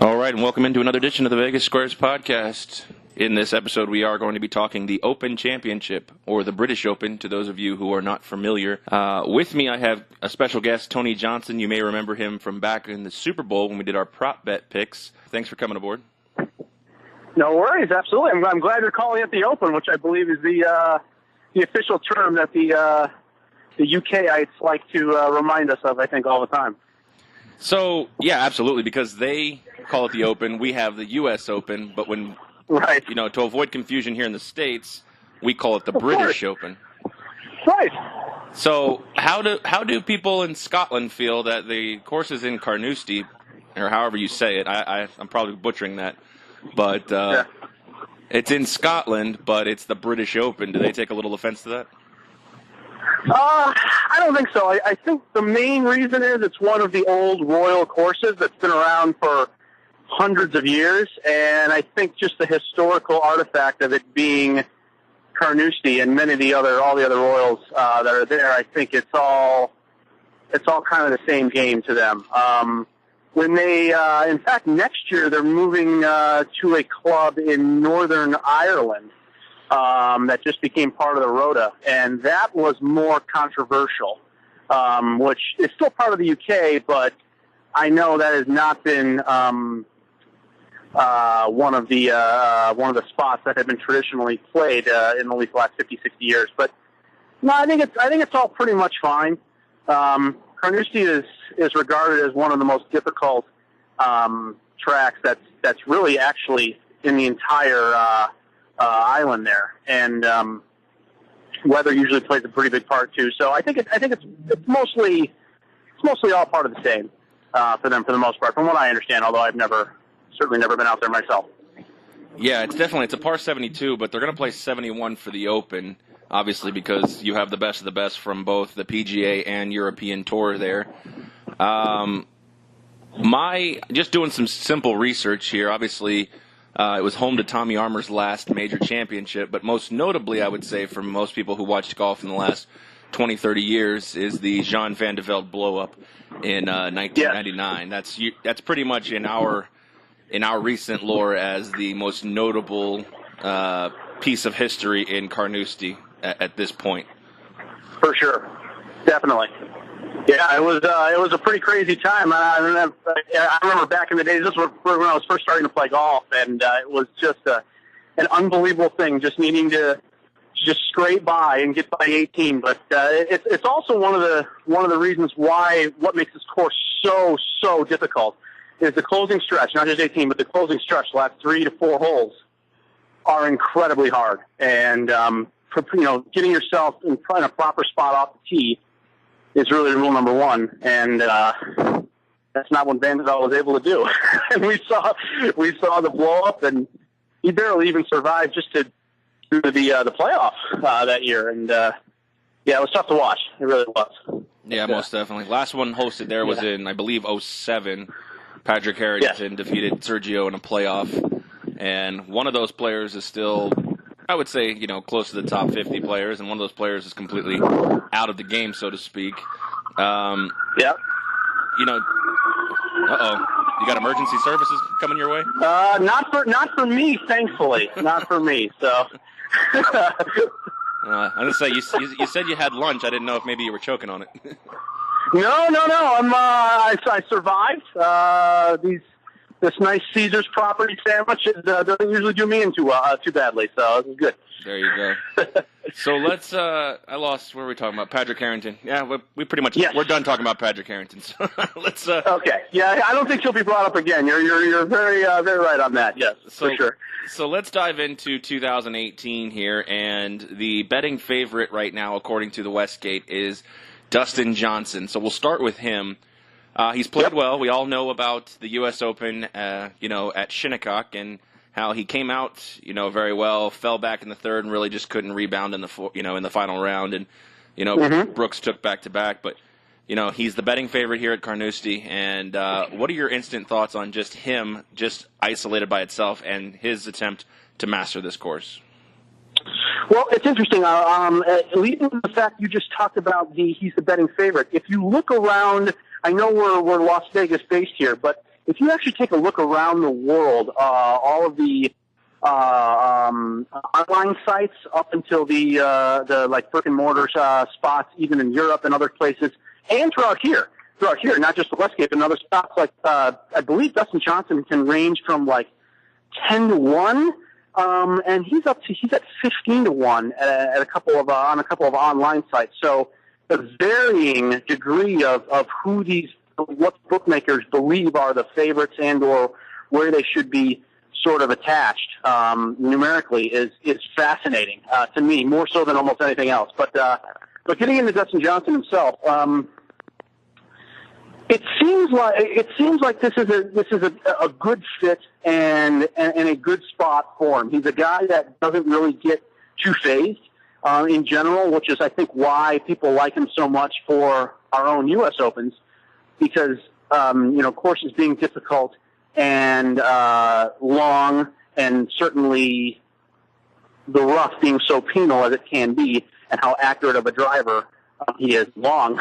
All right, and welcome into another edition of the Vegas Squares podcast. In this episode, we are going to be talking the Open Championship, or the British Open, to those of you who are not familiar. With me, I have a special guest, Tony Johnson. You may remember him from back in the Super Bowl when we did our prop bet picks. Thanks for coming aboard. No worries, absolutely. I'm glad you're calling it the Open, which I believe is the official term that the UKites like to remind us of, I think, all the time. So, yeah, absolutely, because they call it the Open. We have the U.S. Open, but when, right, to avoid confusion here in the States, we call it the British Open. Right. So, how do people in Scotland feel that the course is in Carnoustie, or however you say it? I'm probably butchering that, but it's in Scotland, but it's the British Open. Do they take a little offense to that? I don't think so. I think the main reason is it's one of the old royal courses that's been around for hundreds of years, and I think just the historical artifact of it being Carnoustie and all the other royals that are there, I think it's all kind of the same game to them. When they, in fact, next year they're moving to a club in Northern Ireland. That just became part of the Rota, and that was more controversial, which is still part of the UK, but I know that has not been one of the spots that have been traditionally played in the last 50, 60 years. But no, I think it's all pretty much fine. Carnoustie is regarded as one of the most difficult tracks that's really actually in the entire island there, and weather usually plays a pretty big part too. So I think it's mostly all part of the same for them for the most part, from what I understand. Although I've certainly never been out there myself. Yeah, it's a par 72, but they're going to play 71 for the Open, obviously because you have the best of the best from both the PGA and European Tour there. Just doing some simple research here, obviously. It was home to Tommy Armour's last major championship, but most notably, I would say, for most people who watched golf in the last 20, 30 years, is the Jean Van de Velde blow-up in 1999. Yeah. That's pretty much in our recent lore as the most notable piece of history in Carnoustie at this point. For sure, definitely. Yeah, it was a pretty crazy time. I remember back in the days. This was when I was first starting to play golf, and it was just an unbelievable thing. Just needing to just scrape by and get by 18. But it's also one of the reasons what makes this course so difficult is the closing stretch. Not just 18, but the closing stretch, the last 3 to 4 holes, are incredibly hard. And getting yourself in a proper spot off the tee is really rule number one, and that's not what Van de Velde was able to do. And we saw the blow up, and he barely even survived just to do the playoff that year. And it was tough to watch. It really was. Yeah, most definitely. Last one hosted there was in, I believe, 2007. Patrick Harrington defeated Sergio in a playoff, and one of those players is still, I would say, close to the top 50 players, and one of those players is completely out of the game, so to speak. Uh-oh. You got emergency services coming your way? Not for me, thankfully. Not for me, so. I'm going to say, you said you had lunch. I didn't know if maybe you were choking on it. No. I survived. This nice Caesar's property sandwich doesn't usually do me in too badly, so this is good. There you go. So let's, I lost, what were we talking about? Patrick Harrington. Yeah, we pretty much, we're done talking about Patrick Harrington, so let's... Okay, yeah, I don't think he'll be brought up again. You're very right on that, yes, for sure. So let's dive into 2018 here, and the betting favorite right now, according to the Westgate, is Dustin Johnson. So we'll start with him. He's played well. We all know about the U.S. Open, at Shinnecock, and how he came out, very well, fell back in the third, and really just couldn't rebound in the final round. And Brooks took back-to-back, but he's the betting favorite here at Carnoustie. And what are your instant thoughts on just him, just isolated by itself, and his attempt to master this course? Well, it's interesting. Leading to the fact you just talked about he's the betting favorite. If you look around, I know we're Las Vegas based here, but if you actually take a look around the world, all of the online sites up until the like brick and mortar spots, even in Europe and other places, and throughout here, not just the Westgate, but in other spots like I believe Dustin Johnson can range from like 10-1, and he's at 15-1 at a couple of on a couple of online sites. So the varying degree of what bookmakers believe are the favorites and or where they should be sort of attached numerically is fascinating to me, more so than almost anything else. But getting into Dustin Johnson himself, it seems like this is a good fit and a good spot for him. He's a guy that doesn't really get too phased in general, which is I think why people like him so much for our own U.S. Opens, because courses being difficult and long, and certainly the rough being so penal as it can be, and how accurate of a driver he is, long,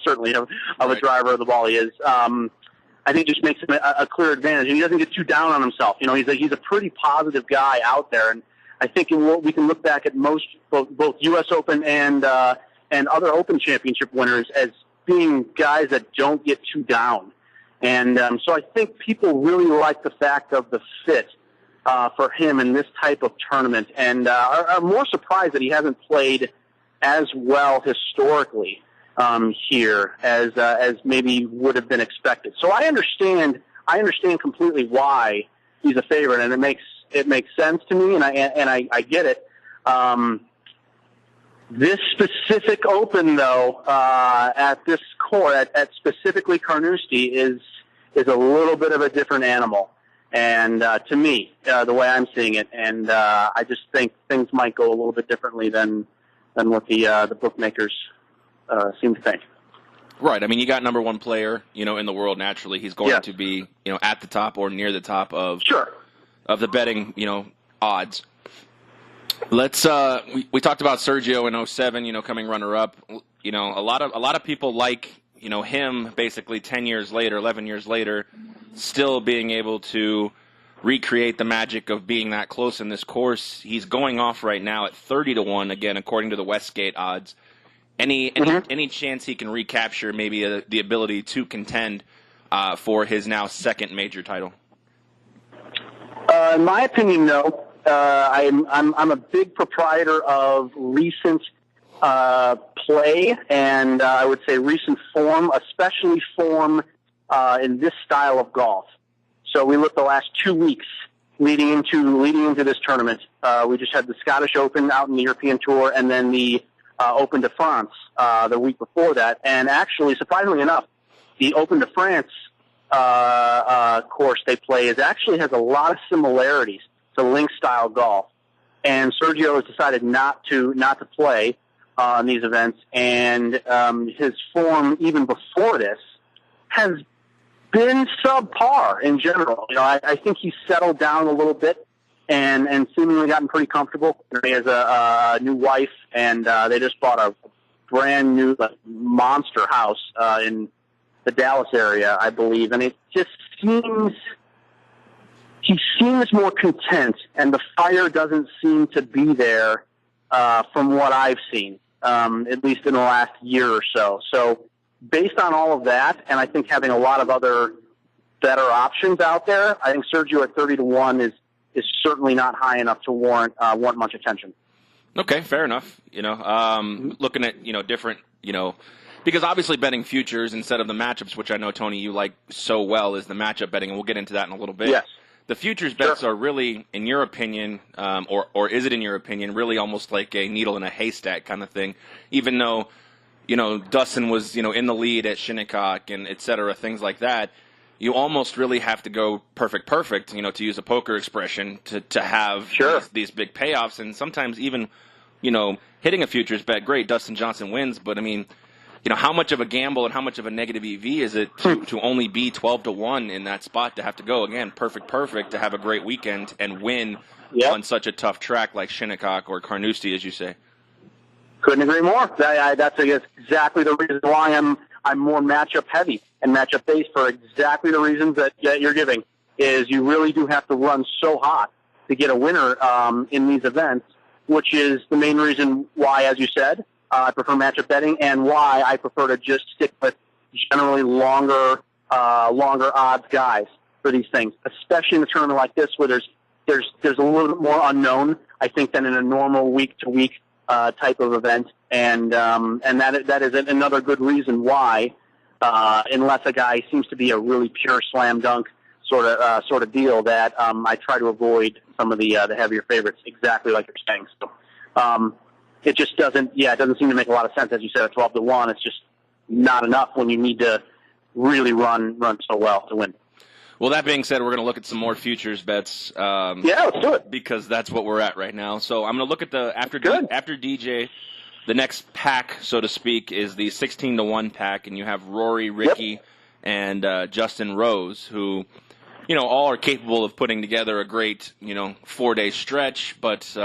certainly of a driver of the ball he is. I think just makes him a clear advantage, and he doesn't get too down on himself. He's a pretty positive guy out there, and I think we can look back at both U.S. Open and other Open Championship winners as being guys that don't get too down. And so I think people really like the fact of the fit for him in this type of tournament, and are more surprised that he hasn't played as well historically here as maybe would have been expected. So I understand completely why he's a favorite, and it makes sense to me, and I get it. This specific Open, though, at this court, at specifically Carnoustie, is a little bit of a different animal, and to me, the way I'm seeing it, and I just think things might go a little bit differently than what the bookmakers seem to think. Right. I mean, you got number one player, in the world. Naturally, he's going to be, at the top or near the top of of the betting, odds. Let's we talked about Sergio in 07, coming runner up. A lot of people like, him basically 10 years later, 11 years later, still being able to recreate the magic of being that close in this course. He's going off right now at 30-1 again, according to the Westgate odds. Any chance he can recapture maybe the ability to contend for his now second major title? In my opinion, no. I'm a big proprietor of recent play, and I would say recent form, especially form in this style of golf. So we looked the last 2 weeks leading into this tournament. We just had the Scottish Open out in the European Tour, and then the Open de France the week before that. And actually, surprisingly enough, the Open de France course they play has a lot of similarities to links style golf. And Sergio has decided not to play in these events, and his form even before this has been subpar in general. I think he's settled down a little bit and seemingly gotten pretty comfortable. He has a new wife, and they just bought a brand new monster house in the Dallas area, I believe. And it just seems he seems more content, and the fire doesn't seem to be there from what I've seen, at least in the last year or so. So based on all of that, and I think having a lot of other better options out there, I think Sergio at 30-1 is certainly not high enough to warrant much attention. Okay, fair enough. Looking at different because obviously betting futures instead of the matchups, which I know Tony you like so well, is the matchup betting, and we'll get into that in a little bit. Yes. The futures bets are really, in your opinion, or is it in your opinion, really almost like a needle in a haystack kind of thing, even though Dustin was, in the lead at Shinnecock and et cetera, things like that. You almost really have to go perfect, to use a poker expression, to have these big payoffs. And sometimes even, hitting a futures bet, great, Dustin Johnson wins. But, I mean, how much of a gamble and how much of a negative EV is it to only be 12-1 in that spot, to have to go, again, perfect, to have a great weekend and win on such a tough track like Shinnecock or Carnoustie, as you say? Couldn't agree more. That's exactly the reason why I'm more matchup heavy. and matchup based for exactly the reasons that you're giving. Is you really do have to run so hot to get a winner in these events, which is the main reason why, as you said, I prefer matchup betting, and why I prefer to just stick with generally longer odds guys for these things, especially in a tournament like this where there's a little bit more unknown, I think, than in a normal week-to-week type of event, and that is another good reason why, unless a guy seems to be a really pure slam dunk sort of deal, that I try to avoid some of the heavier favorites, exactly like you're saying. So it just doesn't seem to make a lot of sense, as you said, at 12-1. It's just not enough when you need to really run so well to win. Well, that being said, we're going to look at some more futures bets. Let's do it. Because that's what we're at right now. So I'm going to look at after DJ, the next pack, so to speak, is the 16-1 pack, and you have Rory, Ricky, and Justin Rose, who, all are capable of putting together a great, 4-day stretch. But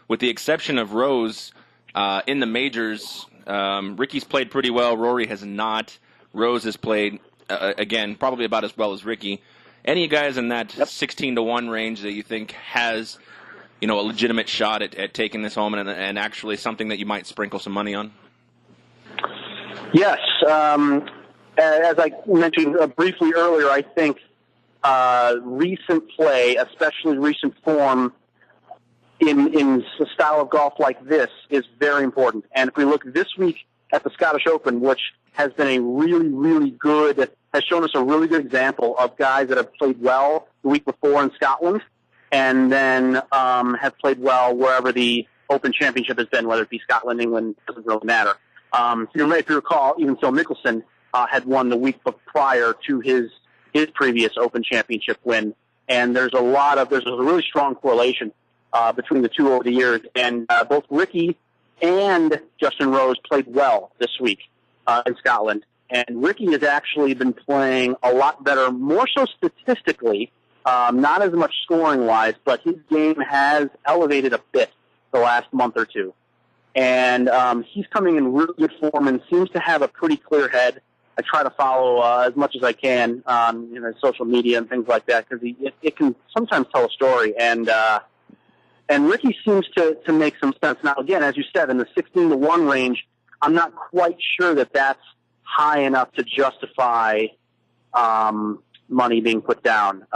with the exception of Rose, in the majors, Ricky's played pretty well. Rory has not. Rose has played, again, probably about as well as Ricky. Any guys in that 16-1 range that you think has, a legitimate shot at taking this home and actually something that you might sprinkle some money on? Yes. As I mentioned briefly earlier, I think recent play, especially recent form in a style of golf like this, is very important. And if we look this week at the Scottish Open, which has been has shown us a really good example of guys that have played well the week before in Scotland, and then have played well wherever the Open Championship has been, whether it be Scotland, England, doesn't really matter. If you recall, even Phil Mickelson had won the week prior to his previous Open Championship win, and there's a really strong correlation between the two over the years, and both Ricky and Justin Rose played well this week in Scotland. And Ricky has actually been playing a lot better, more so statistically, not as much scoring-wise, but his game has elevated a bit the last month or two. And he's coming in really good form and seems to have a pretty clear head. I try to follow as much as I can on social media and things like that, because it can sometimes tell a story. And Ricky seems to make some sense. Now, again, as you said, in the 16-1 range, I'm not quite sure that that's high enough to justify money being put down.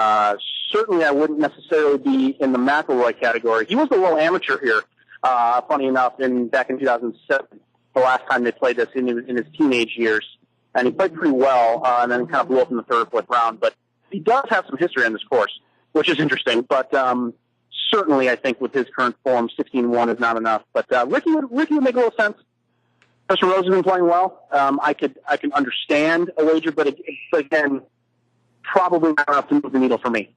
Certainly, I wouldn't necessarily be in the McIlroy category. He was a little amateur here, funny enough, back in 2007, the last time they played this in his teenage years. And he played pretty well, and then kind of blew up in the third or fourth round. But he does have some history on this course, which is interesting. But certainly, I think with his current form, 16-1 is not enough. But Ricky would make a little sense. Justin Rose has been playing well. I can understand a wager, but again, probably not enough to move the needle for me.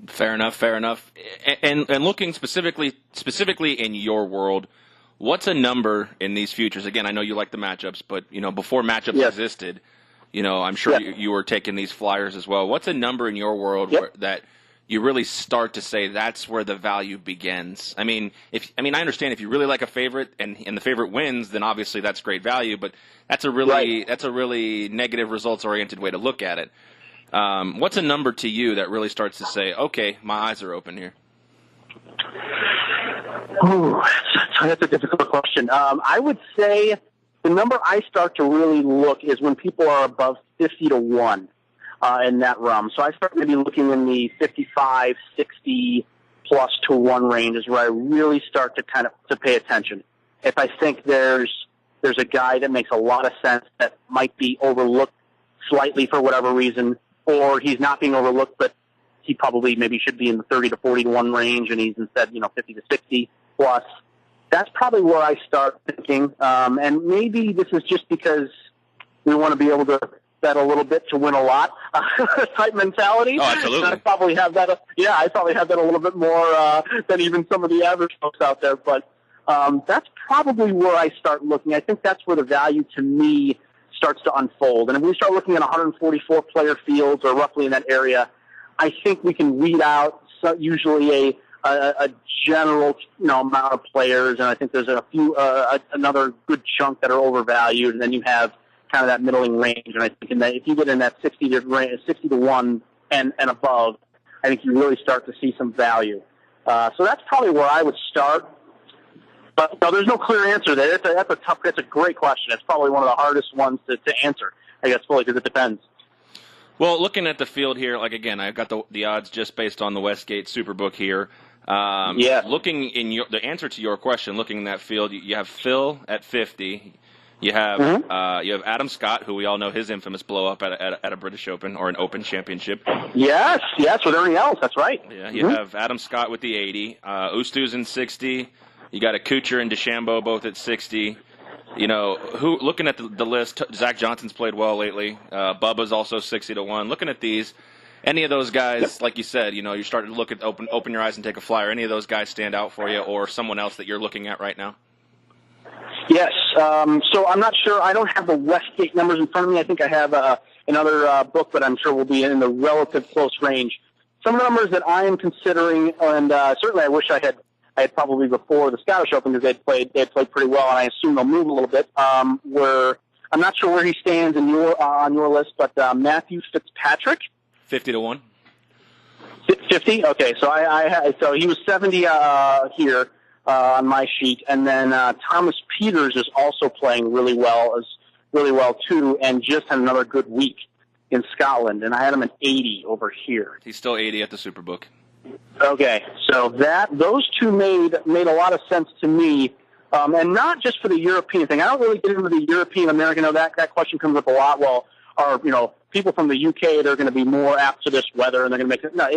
Fair enough. And looking specifically in your world, what's a number in these futures? Again, I know you like the matchups, but before matchups existed, I'm sure you were taking these flyers as well. What's a number in your world that you really start to say that's where the value begins? I mean, I understand if you really like a favorite and the favorite wins, then obviously that's great value. But that's a really negative results oriented way to look at it. What's a number to you that really starts to say, okay, my eyes are open here? Ooh, that's a difficult question. I would say the number I start to really look is when people are above 50-1 in that realm. So I start maybe looking in the 55, 60 plus to 1 range is where I really start to pay attention. If I think there's a guy that makes a lot of sense that might be overlooked slightly for whatever reason, or he's not being overlooked, but he probably maybe should be in the 30 to 40-1 range, and he's instead 50 to 60 plus. That's probably where I start thinking. And maybe this is just because we want to be able to bet a little bit to win a lot type mentality. Oh, absolutely. I probably have that. I probably have that a little bit more than even some of the average folks out there. But that's probably where I start looking. I think that's where the value to me starts to unfold. And if we start looking at 144 player fields or roughly in that area, I think we can weed out usually a general amount of players, and I think there's a few another good chunk that are overvalued, and then you have kind of that middling range. And I think if you get in that 60 to 1 and above, I think you really start to see some value. So that's probably where I would start. But no, there's no clear answer there. That's a great question. It's probably one of the hardest ones to answer, I guess, fully, because it depends. Well, looking at the field here, like, again, I've got the odds just based on the Westgate Superbook here. Yeah. Looking in the answer to your question, looking in that field, you have Phil at 50. You have you have Adam Scott, who we all know his infamous blow up at a British Open or an Open Championship. Yes, with everything else. That's right. Yeah, you have Adam Scott with the 80. Ustu's in 60. You got a Kuchar and DeChambeau both at 60. You know, looking at the list, Zach Johnson's played well lately. Bubba's also 60 to 1. Looking at these, any of those guys, like you said, you know, you're starting to look at open your eyes and take a flyer. Any of those guys stand out for you, or someone else that you're looking at right now? Yes. So I'm not sure. I don't have the Westgate numbers in front of me. I think I have another book, but I'm sure we'll be in the relative close range. Some numbers that I am considering, and certainly I wish I had probably before the Scottish Open, because they played pretty well, and I assume they'll move a little bit. Where I'm not sure where he stands in on your list, but Matthew Fitzpatrick, 50 to 1. 50. Okay, so so he was 70 here on my sheet, and then Thomas Peters is also playing really well too, and just had another good week in Scotland, and I had him at 80 over here. He's still 80 at the Superbook. Okay, so those two made a lot of sense to me, and not just for the European thing. I don't really get into the European American. That question comes up a lot. Well, are people from the UK, they're going to be more apt to this weather, and they're going to make it. No,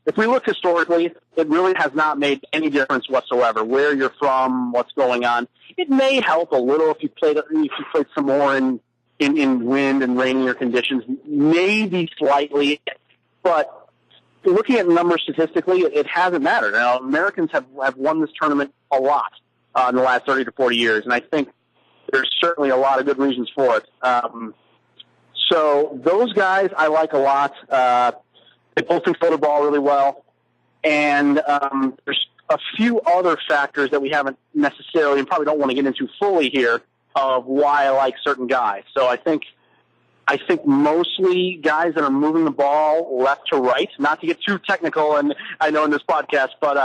if we look historically, it really has not made any difference whatsoever where you're from, what's going on. It may help a little if you played some more in wind and rainier conditions, maybe slightly, but looking at numbers statistically, it hasn't mattered. Now, Americans have won this tournament a lot in the last 30 to 40 years, and I think there's certainly a lot of good reasons for it. So those guys I like a lot. They both can throw the ball really well, and there's a few other factors that we haven't necessarily and probably don't want to get into fully here of why I like certain guys. So I think mostly guys that are moving the ball left to right, not to get too technical, and I know in this podcast, but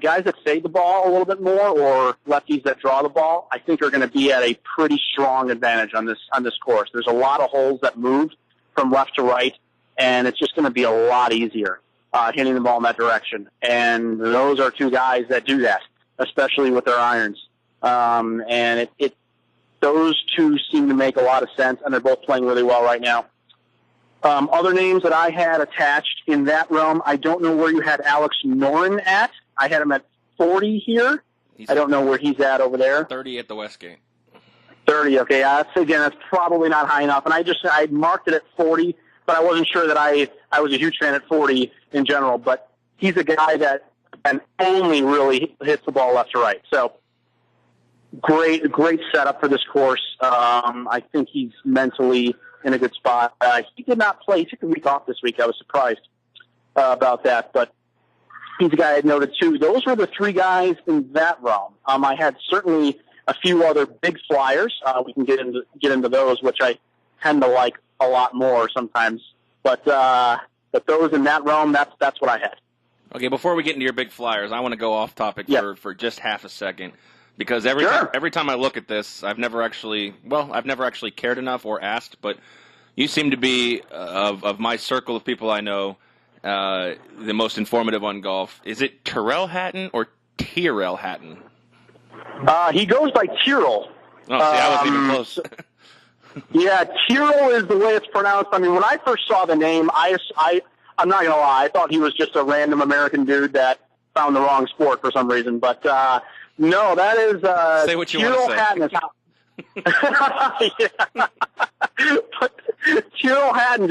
guys that fade the ball a little bit more, or lefties that draw the ball, I think are going to be at a pretty strong advantage on this course. There's a lot of holes that move from left to right, and it's just going to be a lot easier hitting the ball in that direction. And those are two guys that do that, especially with their irons. And those two seem to make a lot of sense, and they're both playing really well right now. Other names that I had attached in that realm, I don't know where you had Alex Noren at. I had him at 40 here. I don't know where he's at over there. 30 at the Westgate. 30, okay. That's probably not high enough. And I marked it at 40, but I wasn't sure that I was a huge fan at 40 in general. But he's a guy that can only really hits the ball left to right. So great setup for this course. I think he's mentally in a good spot. He did not play. He took a week off this week. I was surprised about that, but he's a guy I had noted too. Those were the three guys in that realm. I had certainly a few other big flyers. We can get into those, which I tend to like a lot more sometimes. But those in that realm, that's what I had. Okay, before we get into your big flyers, I want to go off topic for just half a second. Because every time I look at this, I've never actually cared enough or asked, but you seem to be, of my circle of people I know, the most informative on golf. Is it Tyrrell Hatton or Tyrrell Hatton? He goes by Tyrrell. Oh, see, I wasn't even close. Yeah, Tyrrell is the way it's pronounced. I mean, when I first saw the name, I'm not going to lie, I thought he was just a random American dude that found the wrong sport for some reason, but no, that is say what you want to say. Hatton is how. Tyrrell Hatton,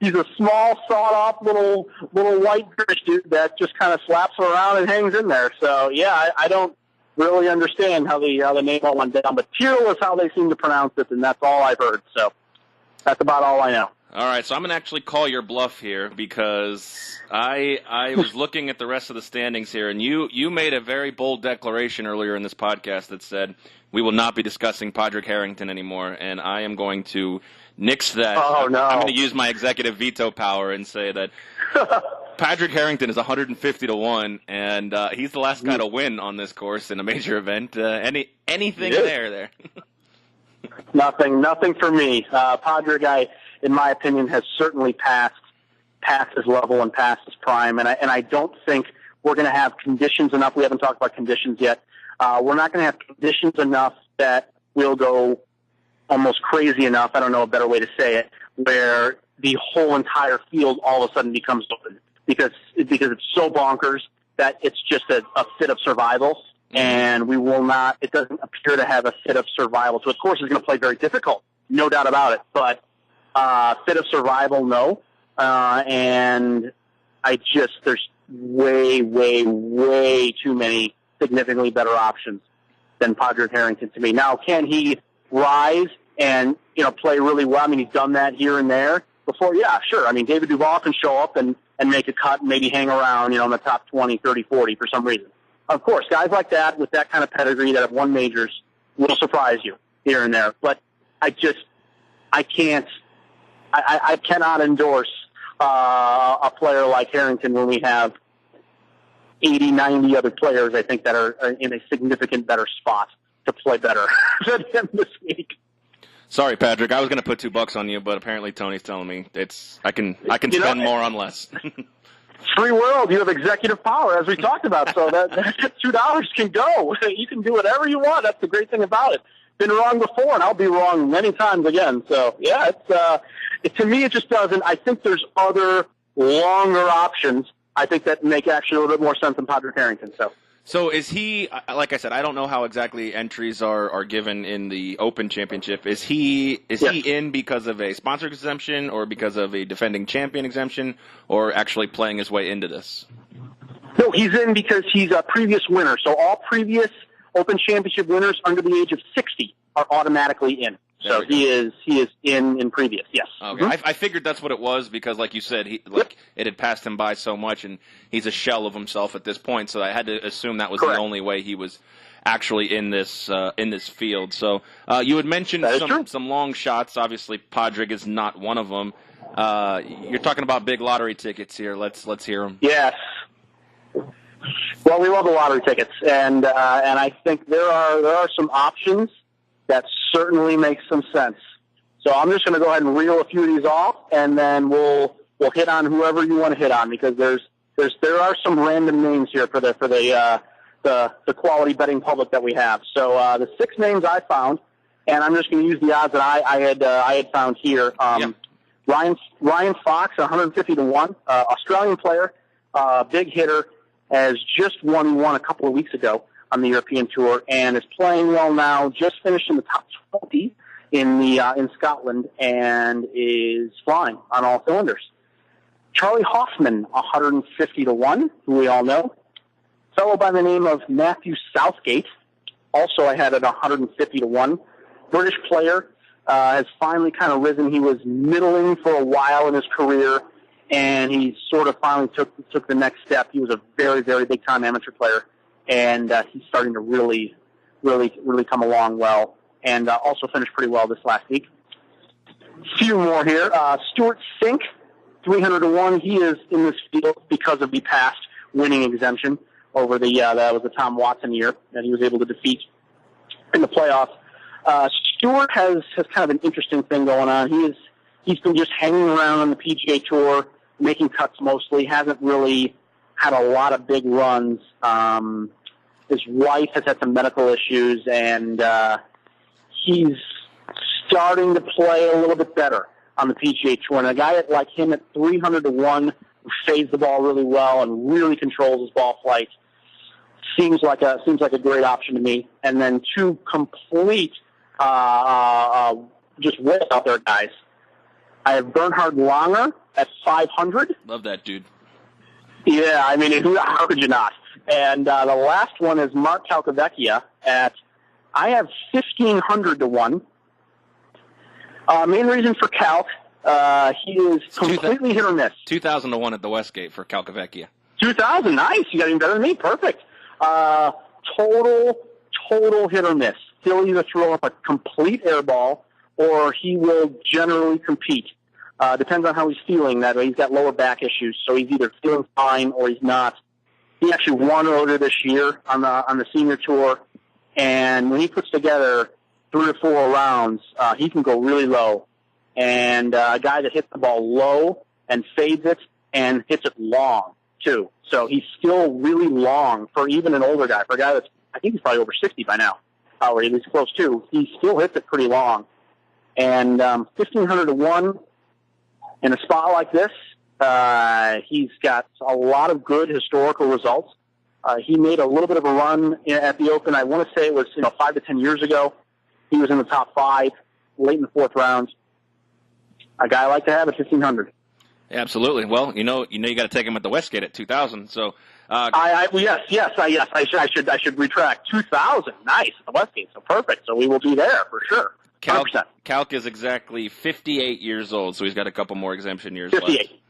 he's a small, sawed-off little white British dude that just kind of slaps around and hangs in there. So yeah, I don't really understand how the name all went down, but Tyrrell is how they seem to pronounce it, and that's all I've heard. So that's about all I know. All right, so I'm going to actually call your bluff here because I was looking at the rest of the standings here, and you made a very bold declaration earlier in this podcast that said we will not be discussing Padraig Harrington anymore, and I am going to nix that. Oh, no. I'm going to use my executive veto power and say that Padraig Harrington is 150 to 1, and he's the last guy to win on this course in a major event. Anything there. Nothing for me. Padraig, in my opinion, has certainly passed his level and past his prime, and I don't think we're going to have conditions enough. We haven't talked about conditions yet. We're not going to have conditions enough that will go almost crazy enough, I don't know a better way to say it, where the whole entire field all of a sudden becomes open because it's so bonkers that it's just a fit of survival, and we will not, it doesn't appear to have a fit of survival. So, of course, it's going to play very difficult, no doubt about it, but fit of survival, no. And there's way too many significantly better options than Padraig Harrington to me. Now, can he rise and, play really well? I mean, he's done that here and there before. Yeah, sure. I mean, David Duval can show up and make a cut and maybe hang around, in the top 20, 30, 40 for some reason. Of course, guys like that with that kind of pedigree that have won majors will surprise you here and there. But I cannot endorse a player like Harrington when we have 80, 90 other players, I think, that are in a significant better spot to play better than him this week. Sorry, Patrick. I was going to put $2 on you, but apparently Tony's telling me I can spend more on less. Free world. You have executive power, as we talked about. So that $2 can go. You can do whatever you want. That's the great thing about it. Been wrong before, and I'll be wrong many times again. So yeah, to me, it just doesn't. I think there's other longer options. I think that make actually a little bit more sense than Padraig Harrington. So is he, like I said, I don't know how exactly entries are given in the Open Championship. Is he in because of a sponsor exemption or because of a defending champion exemption or actually playing his way into this? No, he's in because he's a previous winner. So all previous Open Championship winners under the age of 60 are automatically in. So he is in previous, yes. Okay. Mm-hmm. I figured that's what it was because, like you said, it had passed him by so much, and he's a shell of himself at this point. So I had to assume that was the only way he was actually in this field. So you had mentioned some long shots. Obviously, Padraig is not one of them. You're talking about big lottery tickets here. Let's hear them. Yes. Well, we love the lottery tickets, and I think there are some options that certainly makes some sense. So I'm just going to go ahead and reel a few of these off, and then we'll hit on whoever you want to hit on because there are some random names here for the quality betting public that we have. So the 6 names I found, and I'm just going to use the odds that I had found here. Ryan Fox, 150 to 1, Australian player, big hitter, has just won one a couple of weeks ago on the European Tour, and is playing well now. Just finished in the top 20 in Scotland, and is flying on all cylinders. Charlie Hoffman, 150 to 1, who we all know. Fellow by the name of Matthew Southgate, also I had at 150 to 1. British player, has finally kind of risen. He was middling for a while in his career, and he sort of finally took the next step. He was a very, very big time amateur player. And he's starting to really come along well, and also finished pretty well this last week. Few more here. Stuart Sink, 300 to 1. He is in this field because of the past winning exemption over that was the Tom Watson year that he was able to defeat in the playoffs. Stuart has kind of an interesting thing going on. He's been just hanging around on the PGA Tour, making cuts mostly. Hasn't really had a lot of big runs. His wife has had some medical issues, and he's starting to play a little bit better on the PGA Tour. And a guy like him at 300 to 1, who fades the ball really well and really controls his ball flight, seems like a great option to me. And then 2 complete just way out there guys. I have Bernhard Langer at 500. Love that dude. Yeah, I mean, how could you not? And the last one is Mark Calcavecchia at, I have 1,500 to 1. Main reason for Calc, he is completely hit or miss. 2,000 to 1 at the Westgate for Calcavecchia. 2,000, nice. You got even better than me. Perfect. Total hit or miss he'll either throw up a complete air ball or he will generally compete. Depends on how he's feeling. That way, he's got lower back issues, so he's either feeling fine or he's not. He actually won earlier this year on the senior tour, and when he puts together 3 or 4 rounds, he can go really low. And a guy that hits the ball low and fades it and hits it long too. So he's still really long for even an older guy. For a guy that's, I think he's probably over 60 by now, or at least close to. He still hits it pretty long. And 1,500 to 1 in a spot like this, he's got a lot of good historical results. He made a little bit of a run at the Open. I want to say it was 5 to 10 years ago. He was in the top 5, late in the 4th round. A guy I like to have at 1,500. Absolutely. Well, you got to take him at the Westgate at 2,000. So, yes. I should retract 2,000. Nice, the Westgate. So perfect. So we will be there for sure. 100%. Calc is exactly 58 years old, so he's got a couple more exemption years 58. left. 58.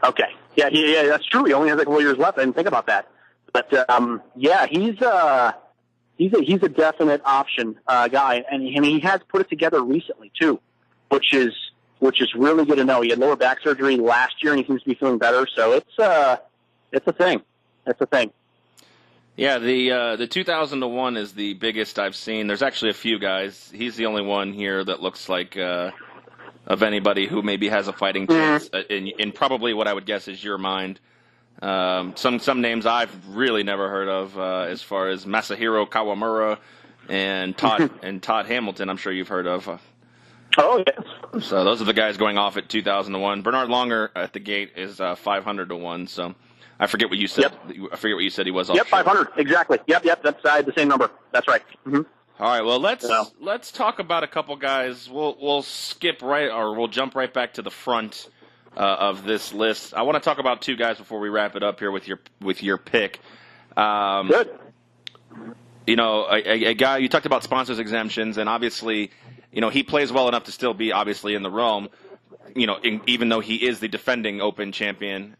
Okay. Yeah, that's true. He only has a couple years left. I didn't think about that. But he's a definite option guy, and he has put it together recently too, which is really good to know. He had lower back surgery last year, and he seems to be feeling better. So it's a thing. It's a thing. Yeah, the 2,000 to 1 is the biggest I've seen. There's actually a few guys. He's the only one here that looks like of anybody who maybe has a fighting chance in probably what I would guess is your mind. Some names I've really never heard of as far as Masahiro Kawamura and Todd Hamilton. I'm sure you've heard of. Oh yes. So those are the guys going off at 2,000 to 1. Bernard Longer at the gate is 500 to 1. So. I forget what you said. Yep. I forget what you said he was. Yep, 500 exactly. Yep. That's the same number. That's right. Mm-hmm. All right. Well, let's talk about a couple guys. We'll jump right back to the front of this list. I want to talk about 2 guys before we wrap it up here with your pick. Good. A guy you talked about sponsors exemptions, and obviously, he plays well enough to still be obviously in the realm. Even though he is the defending Open champion.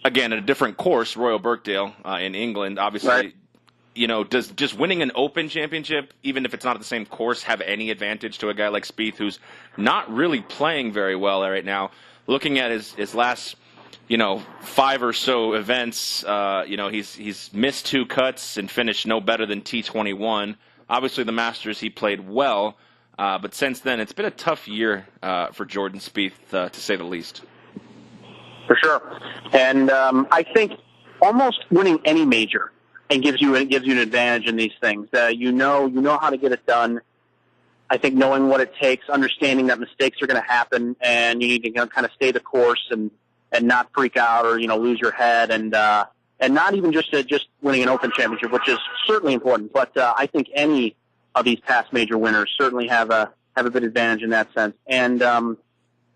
Again, at a different course, Royal Birkdale in England, obviously, right. Does just winning an Open championship, even if it's not at the same course, have any advantage to a guy like Spieth, who's not really playing very well right now? Looking at his last, 5 or so events, he's missed 2 cuts and finished no better than T21. Obviously, the Masters, he played well, but since then, it's been a tough year for Jordan Spieth, to say the least. For sure. And I think almost winning any major and gives you an advantage in these things. You know how to get it done. I think knowing what it takes, understanding that mistakes are going to happen, and you need to kind of stay the course and not freak out or lose your head, and not even just winning an Open championship, which is certainly important. But I think any of these past major winners certainly have a bit advantage in that sense. And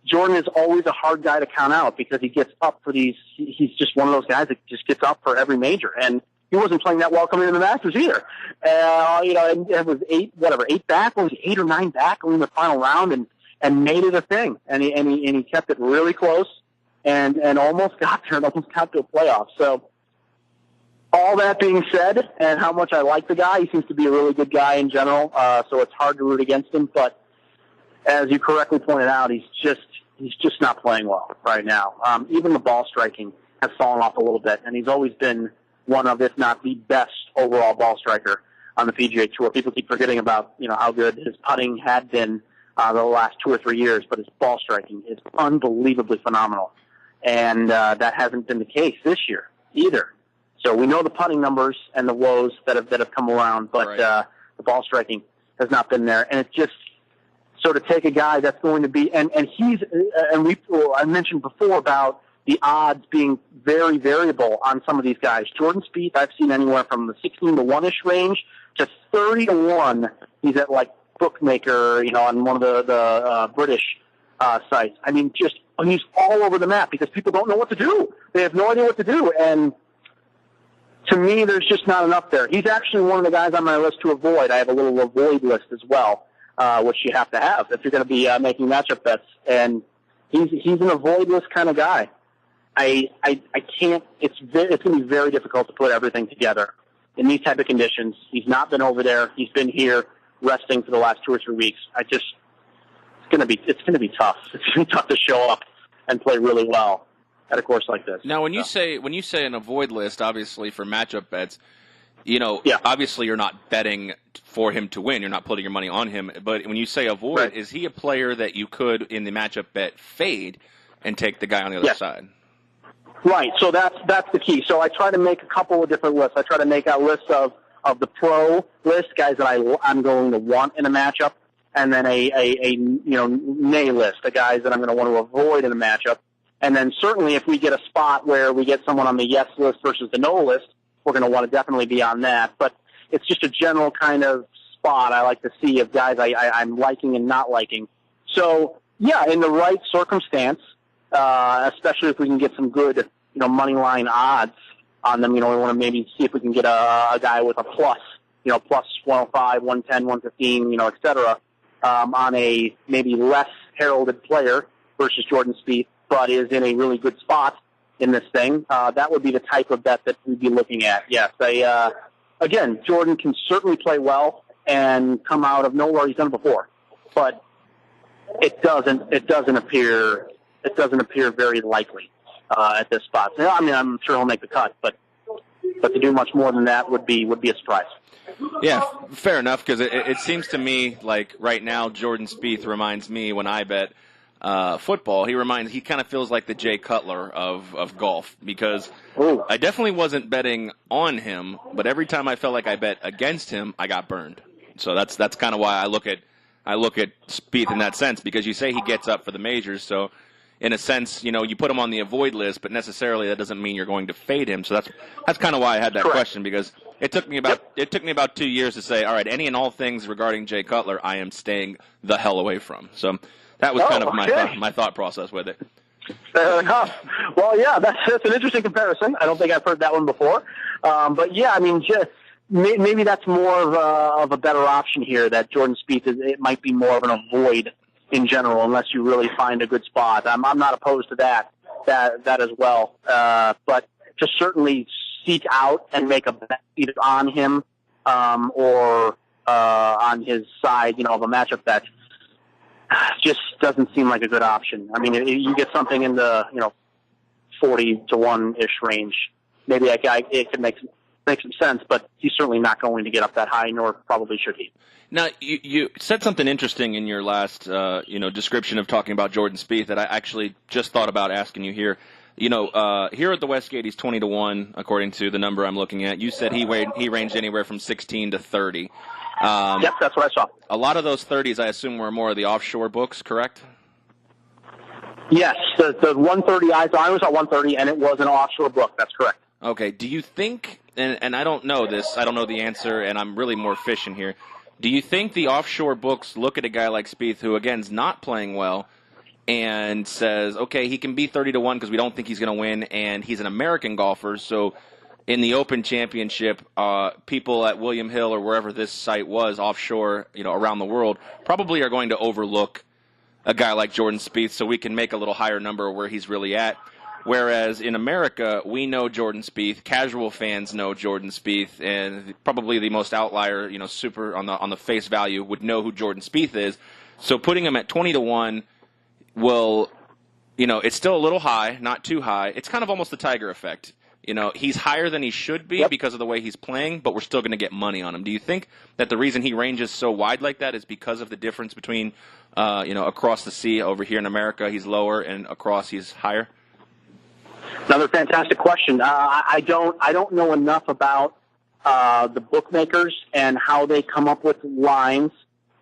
Jordan is always a hard guy to count out because he gets up for these. He's just one of those guys that just gets up for every major, and he wasn't playing that well coming into the Masters either. And it was 8 back, or was 8 or 9 back in the final round, and made it a thing. And he kept it really close, and almost got there, and almost got to a playoff. So all that being said, and how much I like the guy, he seems to be a really good guy in general. So it's hard to root against him, but as you correctly pointed out, he's just not playing well right now. Even the ball striking has fallen off a little bit, and he's always been one of, if not the best overall ball striker on the PGA Tour. People keep forgetting about how good his putting had been the last 2 or 3 years, but his ball striking is unbelievably phenomenal, and that hasn't been the case this year either. So we know the putting numbers and the woes that have come around, but right. The ball striking has not been there, and it's just. So to take a guy that's going to be, and I mentioned before about the odds being very variable on some of these guys. Jordan Spieth, I've seen anywhere from the 16 to 1-ish range to 30 to 1. He's at like Bookmaker, on one of the British sites. I mean, he's all over the map because people don't know what to do. They have no idea what to do, and to me, there's just not enough there. He's actually one of the guys on my list to avoid. I have a little avoid list as well. Which you have to have if you're going to be making matchup bets, and he's an avoid list kind of guy. I can't. It's going to be very difficult to put everything together in these type of conditions. He's not been over there. He's been here resting for the last 2 or 3 weeks. It's going to be tough. It's going to be tough to show up and play really well at a course like this. Now, when you say an avoid list, obviously for matchup bets, obviously you're not betting for him to win. You're not putting your money on him. But when you say avoid, right. Is he a player that you could, in the matchup bet, fade and take the guy on the other side? Right. So that's the key. So I try to make a couple of different lists. I try to make a list of the pro list, guys that I'm going to want in a matchup, and then a nay list, the guys that I'm going to want to avoid in a matchup. And then certainly if we get a spot where we get someone on the yes list versus the no list, we're going to want to definitely be on that. But it's just a general kind of spot I like to see of guys I'm liking and not liking. So, yeah, in the right circumstance, especially if we can get some good, money line odds on them, we want to maybe see if we can get a guy with a plus 105, 110, 115, et cetera, on a maybe less heralded player versus Jordan Spieth, but is in a really good spot in this thing. That would be the type of bet that we'd be looking at. Yes. Again, Jordan can certainly play well and come out of nowhere. He's done it before, but it doesn't appear very likely at this spot. I mean, I'm sure he'll make the cut, but to do much more than that would be a surprise. Yeah, fair enough, because it seems to me like right now Jordan Spieth reminds me, when I bet football, he kind of feels like the Jay Cutler of golf, because I definitely wasn't betting on him, but every time I felt like I bet against him, I got burned. So that's kind of why I look at Spieth in that sense, because you say he gets up for the majors, so in a sense, you put him on the avoid list, but necessarily that doesn't mean you're going to fade him. So that's kind of why I had that question, because it took me about 2 years to say, all right, any and all things regarding Jay Cutler, I am staying the hell away from. So that was kind of my thought process with it. Fair enough. Well, yeah, that's an interesting comparison. I don't think I've heard that one before. But yeah, I mean, maybe that's more of a better option here. That Jordan Spieth it might be more of an avoid in general, unless you really find a good spot. I'm not opposed to that as well. But to certainly seek out and make a bet either on him or on his side, of a matchup bet, just doesn't seem like a good option. I mean, you get something in the 40 to 1-ish range, maybe it could make some sense, but he's certainly not going to get up that high, nor probably should he. Now, you said something interesting in your last description of talking about Jordan Spieth that I actually just thought about asking you here. Here at the Westgate, he's 20 to 1, according to the number I'm looking at. You said he ranged anywhere from 16 to 30. Yep, that's what I saw. A lot of those 30s, I assume, were more of the offshore books, correct? Yes, the 130 I was at 130, and it was an offshore book. That's correct. Okay. Do you think, and I don't know this, I don't know the answer, and I'm really more fishing here. Do you think the offshore books look at a guy like Spieth, who, again, is not playing well, and says, okay, he can be 30 to 1 because we don't think he's going to win, and he's an American golfer, so in the Open Championship, people at William Hill or wherever this site was offshore, around the world, probably are going to overlook a guy like Jordan Spieth, so we can make a little higher number of where he's really at. Whereas in America, we know Jordan Spieth, casual fans know Jordan Spieth, and probably the most outlier, super on the face value would know who Jordan Spieth is. So putting him at 20 to 1 will, it's still a little high, not too high. It's kind of almost the Tiger effect. He's higher than he should be because of the way he's playing, but we're still going to get money on him. Do you think that the reason he ranges so wide like that is because of the difference between, across the sea over here in America, he's lower, and across he's higher? Another fantastic question. I don't know enough about the bookmakers and how they come up with lines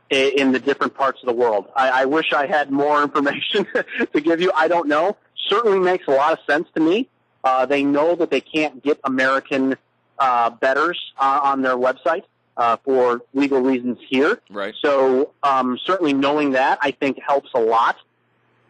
in the different parts of the world. I wish I had more information to give you. I don't know. Certainly makes a lot of sense to me. They know that they can't get American bettors on their website for legal reasons here. Right. So certainly knowing that, I think, helps a lot.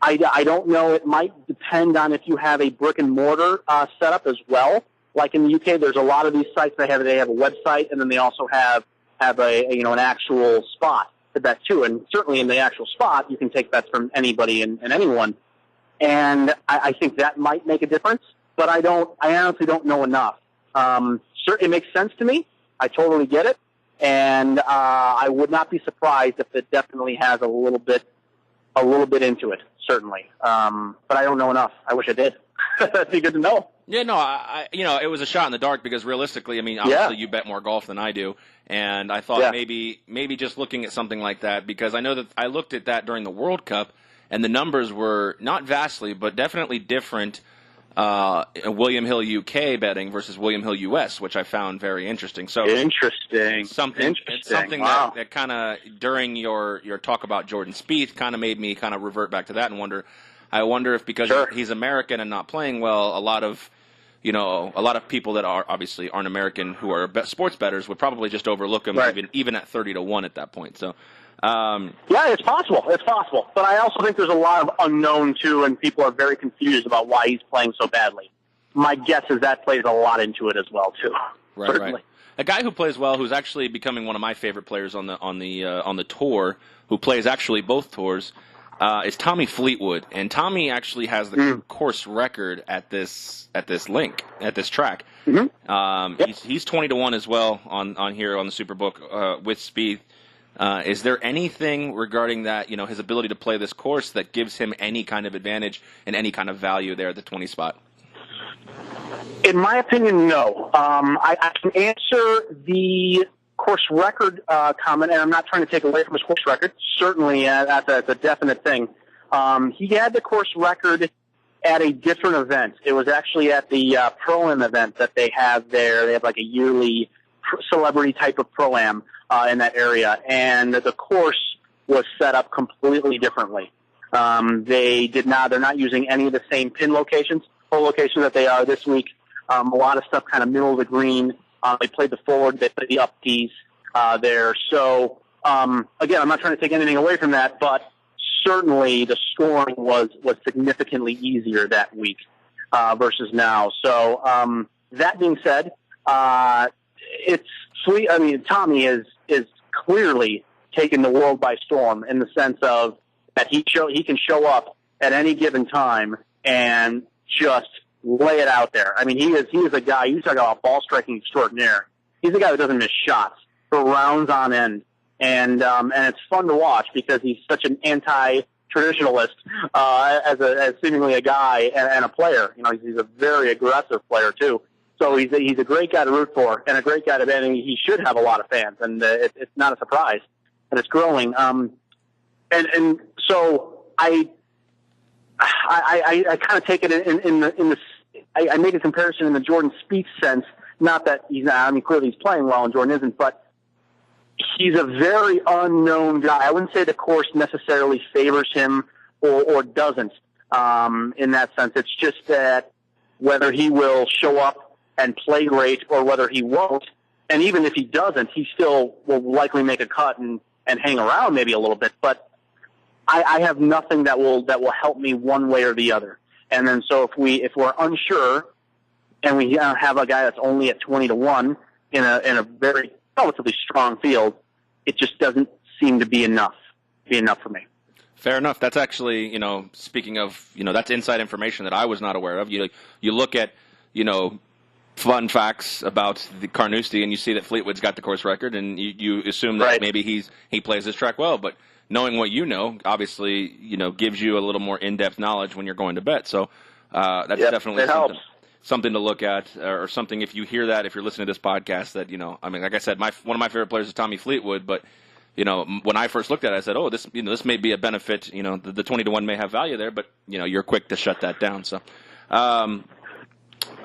I don't know. It might depend on if you have a brick and mortar setup as well. Like in the UK, there's a lot of these sites they have a website, and then they also have an actual spot to bet too. And certainly in the actual spot, you can take bets from anybody and anyone. And I think that might make a difference. But I honestly don't know enough. it makes sense to me. I totally get it. And I would not be surprised if it definitely has a little bit into it, certainly. But I don't know enough. I wish I did. That'd be good to know. Yeah, no, it was a shot in the dark because realistically, I mean, obviously you bet more golf than I do, and I thought maybe just looking at something like that, because I know that I looked at that during the World Cup, and the numbers were not vastly, but definitely different. William Hill UK betting versus William Hill US, which I found very interesting. So something wow. that kind of during your talk about Jordan Spieth kind of made me kind of revert back to that and wonder. I wonder if because he's American and not playing well, a lot of people that obviously aren't American who are sports bettors would probably just overlook him even at 30-1 at that point. So. Yeah, it's possible. It's possible. But I also think there's a lot of unknown, too, and people are very confused about why he's playing so badly. My guess is that plays a lot into it as well, too. Right. A guy who plays well, who's actually becoming one of my favorite players on the tour, who plays actually both tours, is Tommy Fleetwood. And Tommy actually has the course record at this track. Mm-hmm. He's 20-1 as well on here on the Superbook with Spieth. Is there anything regarding that, his ability to play this course that gives him any kind of advantage and any kind of value there at the 20 spot? In my opinion, no. I can answer the course record comment, and I'm not trying to take away from his course record. Certainly, that's a definite thing. He had the course record at a different event. It was actually at the Pro-Am event that they have there. They have like a yearly celebrity type of Pro-Am in that area, and the course was set up completely differently. They're not using any of the same pin locations, hole locations that they are this week. A lot of stuff kind of middle of the green. They played the forward, they played the up tees there. So, again, I'm not trying to take anything away from that, but certainly the scoring was significantly easier that week versus now. So, that being said, it's sweet. I mean, Tommy is clearly taken the world by storm in the sense of that he can show up at any given time and just lay it out there. I mean, he is a guy. You talk about ball striking extraordinaire. He's a guy that doesn't miss shots for rounds on end, and it's fun to watch because he's such an anti-traditionalist as seemingly a guy and a player. He's a very aggressive player too. So he's a great guy to root for and a great guy to bet. And he should have a lot of fans, and it's not a surprise, and it's growing. And so I kind of take it in the I make a comparison in the Jordan Spieth sense. Not that he's not. I mean, clearly he's playing well, and Jordan isn't, but he's a very unknown guy. I wouldn't say the course necessarily favors him or doesn't. In that sense, it's just that whether he will show up and play great or whether he won't. And even if he doesn't, he still will likely make a cut and hang around maybe a little bit. But I have nothing that will help me one way or the other. And then so if we're unsure and we have a guy that's only at 20-1 in a very relatively strong field, it just doesn't seem to be enough for me. Fair enough. That's actually, speaking of, that's inside information that I was not aware of. You look at, fun facts about the Carnoustie, and you see that Fleetwood's got the course record, and you assume that maybe he plays this track well. But knowing what obviously, gives you a little more in-depth knowledge when you're going to bet. So that's definitely something to look at, or something if you hear that, if you're listening to this podcast, that, I mean, like I said, one of my favorite players is Tommy Fleetwood, but when I first looked at it, I said, oh, this may be a benefit. The 20-1 may have value there, but, you're quick to shut that down. So,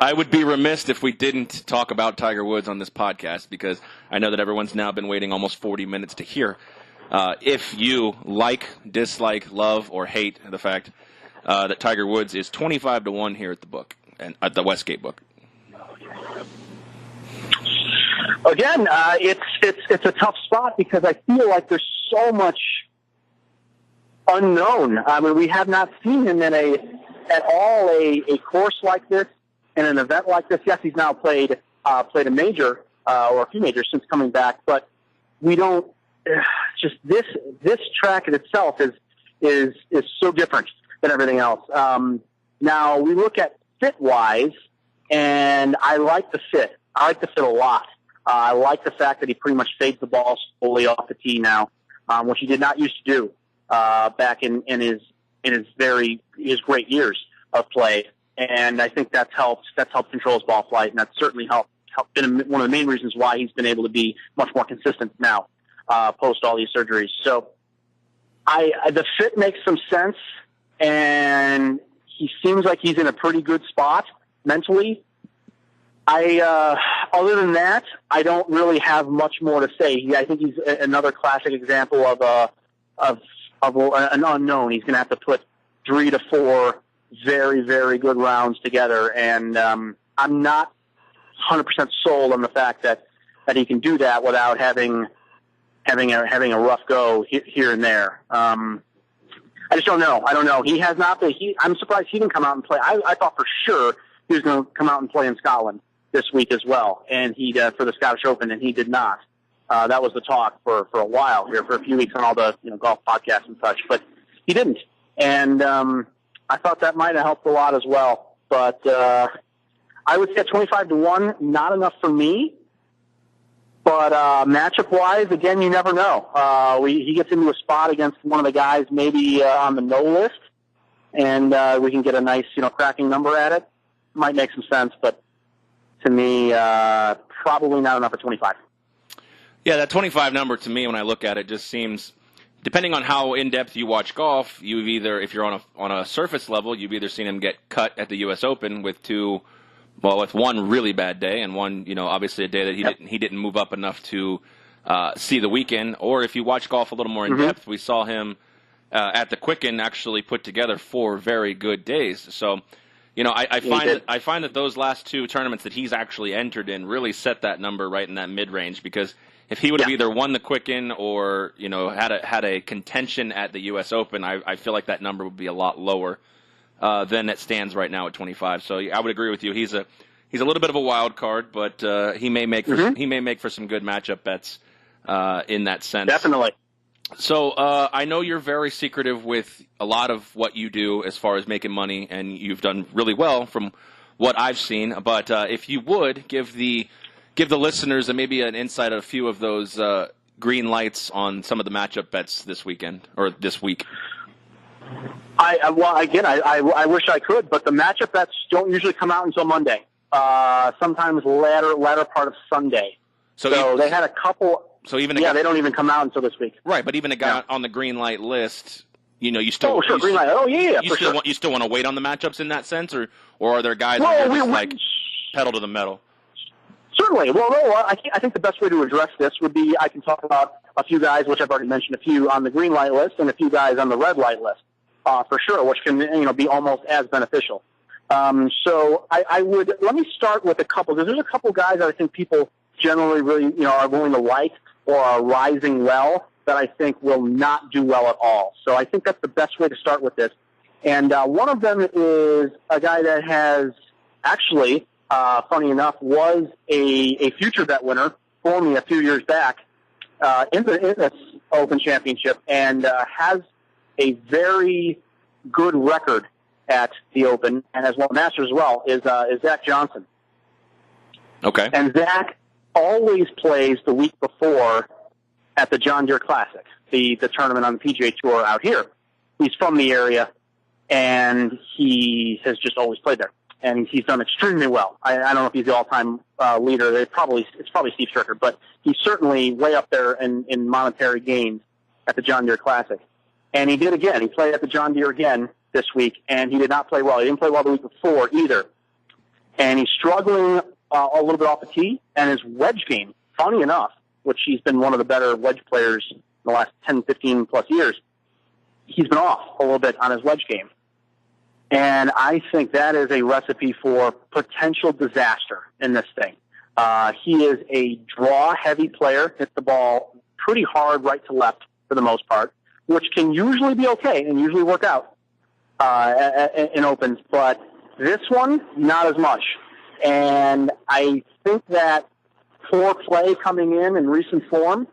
I would be remiss if we didn't talk about Tiger Woods on this podcast, because I know that everyone's now been waiting almost 40 minutes to hear if you like, dislike, love, or hate the fact that Tiger Woods is 25-1 here at the book, and at the Westgate book. Again, it's a tough spot because I feel like there's so much unknown. I mean, we have not seen him in at all a course like this, in an event like this. Yes, he's now played a major or a few majors since coming back, but we don't. Just this track in itself is so different than everything else. Now we look at fit wise, and I like the fit. I like the fit a lot. I like the fact that he pretty much fades the ball slowly off the tee now, which he did not used to do back in his great years of play. And I think that's helped control his ball flight, and that's certainly been one of the main reasons why he's been able to be much more consistent now, post all these surgeries. So the fit makes some sense, and he seems like he's in a pretty good spot mentally. Other than that, I don't really have much more to say. I think he's another classic example of an unknown. He's going to have to put 3 to 4 very, very good rounds together, and I'm not 100% sold on the fact that he can do that without having a rough go here and there. I just don't know. I don't know. He has not been. I'm surprised he didn't come out and play. I thought for sure he was going to come out and play in Scotland this week as well, and he for the Scottish Open, and he did not. That was the talk for a while here, for a few weeks on all the golf podcasts and such, but he didn't. And I thought that might have helped a lot as well. But I would say at 25-1, not enough for me. But matchup-wise, again, you never know. He gets into a spot against one of the guys maybe on the no list, and we can get a nice, cracking number at it. Might make some sense, but to me, probably not enough at 25. Yeah, that 25 number to me, when I look at it, just seems, depending on how in-depth you watch golf, if you're on a surface level, you've either seen him get cut at the U.S. Open with one really bad day and one, obviously a day that he didn't move up enough to see the weekend. Or if you watch golf a little more in depth, we saw him at the Quicken actually put together 4 very good days. So, I find that those last 2 tournaments that he's actually entered in really set that number right in that mid-range, because if he would have either won the Quicken or had a contention at the U.S. Open, I feel like that number would be a lot lower than it stands right now at 25. So I would agree with you. He's a little bit of a wild card, but he may make for some good matchup bets in that sense. Definitely. So I know you're very secretive with a lot of what you do as far as making money, and you've done really well from what I've seen. But if you would give the listeners maybe an insight of a few of those green lights on some of the matchup bets this weekend or this week. I wish I could, but the matchup bets don't usually come out until Monday. Sometimes latter part of Sunday. So they had a couple. So even they don't even come out until this week. Right, but even a guy on the green light list, you still. Oh, sure, green light. Oh, yeah, you still want to wait on the matchups in that sense, or are there guys that are just pedal to the metal? Certainly. Well, no, I think the best way to address this would be I can talk about a few guys, which I've already mentioned, a few on the green light list and a few guys on the red light list, for sure, which can be almost as beneficial. So I would let me start with a couple, because there's a couple guys that I think people generally really are going to like or are rising well that I think will not do well at all. So I think that's the best way to start with this. And one of them is a guy that has actually, funny enough, was a future bet winner for me a few years back in this Open Championship, and has a very good record at the Open and has won the Masters as well, is Zach Johnson. Okay. And Zach always plays the week before at the John Deere Classic, the tournament on the PGA Tour out here. He's from the area, and he has just always played there. And he's done extremely well. I don't know if he's the all-time leader. It's probably Steve Stricker, but he's certainly way up there in monetary gains at the John Deere Classic. And he did again. He played at the John Deere again this week, and he did not play well. He didn't play well the week before either. And he's struggling a little bit off the tee, and his wedge game, funny enough, which he's been one of the better wedge players in the last 10, 15 plus years, he's been off a little bit on his wedge game. And I think that is a recipe for potential disaster in this thing. He is a draw-heavy player, hits the ball pretty hard right to left for the most part, which can usually be okay and usually work out in Opens. But this one, not as much. And I think that poor play coming in recent form,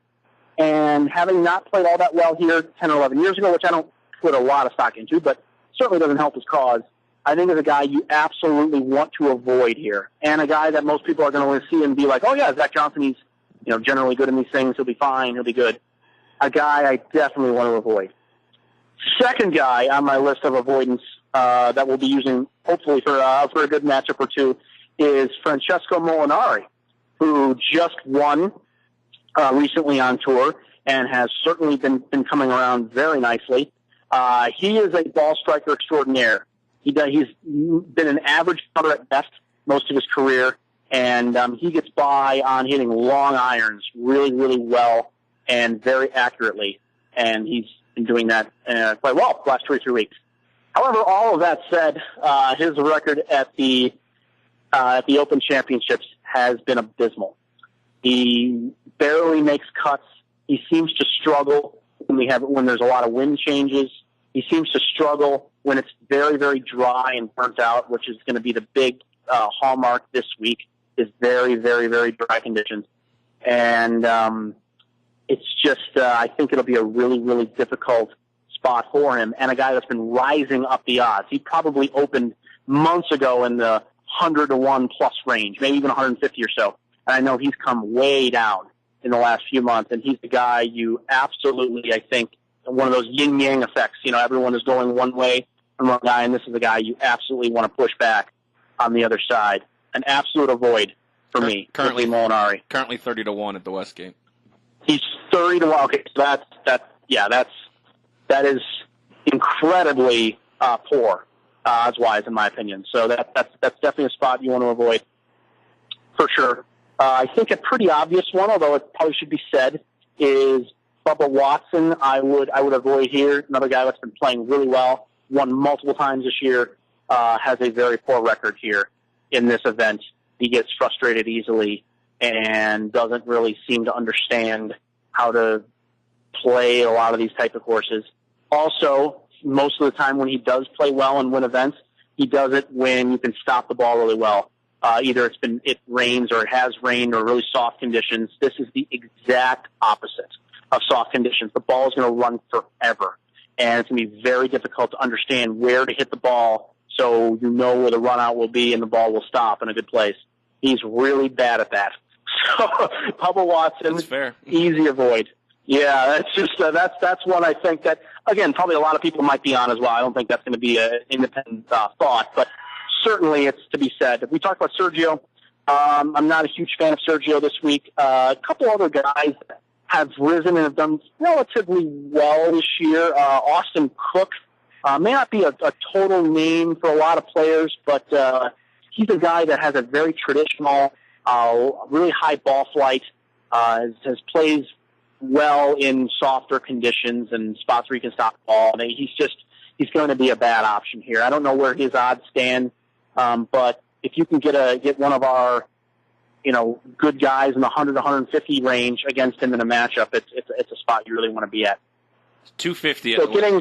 and having not played all that well here 10 or 11 years ago, which I don't put a lot of stock into, but certainly doesn't help his cause, I think is a guy you absolutely want to avoid here, and a guy that most people are going to see and be like, oh yeah, Zach Johnson, he's generally good in these things. He'll be fine. He'll be good. A guy I definitely want to avoid. Second guy on my list of avoidance that we'll be using hopefully for a good matchup or two is Francesco Molinari, who just won recently on tour and has certainly been coming around very nicely. He is a ball striker extraordinaire. He's been an average putter at best most of his career, and he gets by on hitting long irons really, really well and very accurately. And he's been doing that quite well the last 2 or 3 weeks. However, all of that said, his record at the Open Championships has been abysmal. He barely makes cuts. He seems to struggle when there's a lot of wind changes. He seems to struggle when it's very, very dry and burnt out, which is going to be the big hallmark this week, is very, very, very dry conditions. And it's just, I think it'll be a really, really difficult spot for him, and a guy that's been rising up the odds. He probably opened months ago in the 100 to 1 plus range, maybe even 150 or so. And I know he's come way down in the last few months, and he's the guy you absolutely, I think, one of those yin-yang effects. Everyone is going one way from one guy, and this is the guy you absolutely want to push back on the other side. An absolute avoid for me. Currently Molinari. Currently 30 to 1 at the Westgate. He's 30 to 1. Okay, so that is incredibly poor odds-wise, in my opinion. So that's definitely a spot you want to avoid for sure. I think a pretty obvious one, although it probably should be said, is Bubba Watson. I would avoid here. Another guy that's been playing really well, won multiple times this year, has a very poor record here in this event. He gets frustrated easily and doesn't really seem to understand how to play a lot of these type of courses. Also, most of the time when he does play well and win events, he does it when you can stop the ball really well. Either it rains or it has rained or really soft conditions. This is the exact opposite of soft conditions. The ball is going to run forever, and it's going to be very difficult to understand where to hit the ball so you know where the run out will be and the ball will stop in a good place. He's really bad at that. So, Bubba Watson, that's fair. Easy avoid. Yeah, that's just that's one I think that, again, probably a lot of people might be on as well. I don't think that's going to be an independent thought, but certainly it's to be said. We talked about Sergio. I'm not a huge fan of Sergio this week. A couple other guys have risen and have done relatively well this year. Austin Cook may not be a total name for a lot of players, but he's a guy that has a very traditional, really high ball flight, has plays well in softer conditions and spots where he can stop the ball. And he's going to be a bad option here. I don't know where his odds stand, but if you can get one of our good guys in the 100 to 150 range against him in a matchup, it's a spot you really want to be at. 250. So getting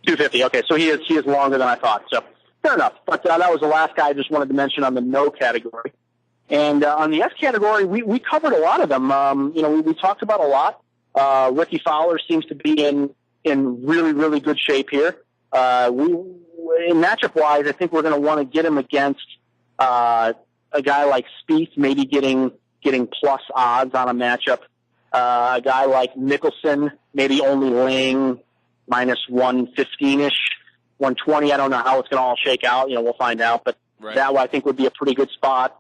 250. Okay, so he is longer than I thought. So fair enough. But that was the last guy I just wanted to mention on the no category. And on the S category, we covered a lot of them. We talked about a lot. Ricky Fowler seems to be in really, really good shape here. In matchup-wise, I think we're going to want to get him against a guy like Spieth, maybe getting plus odds on a matchup. A guy like Mickelson, maybe only laying minus 115-ish, 120. I don't know how it's going to all shake out. We'll find out. But right. That I think would be a pretty good spot.